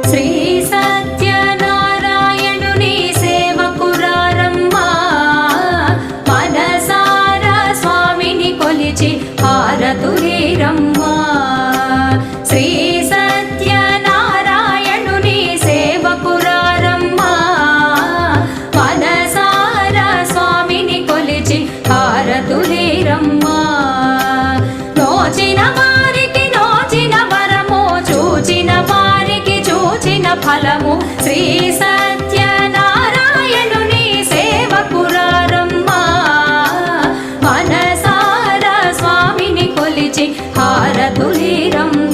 శ్రీ సత్యనారాయణుని సేవకురారమ్మా మనసారా స్వామిని కొలిచి హారతులీరమ్మా శ్రీ సత్యనారాయణుని సేవకురారమ్మా మనసారా స్వామిని కొలిచి హారతులీరమ్మా నోచిన వారికి నోచిన వరము చూచిన వారికి చూచిన ఫలము శ్రీ సత్యనారాయణుని సేవకురారమ్మా మనసారా స్వామిని కొలిచి హారతులీరమ్మా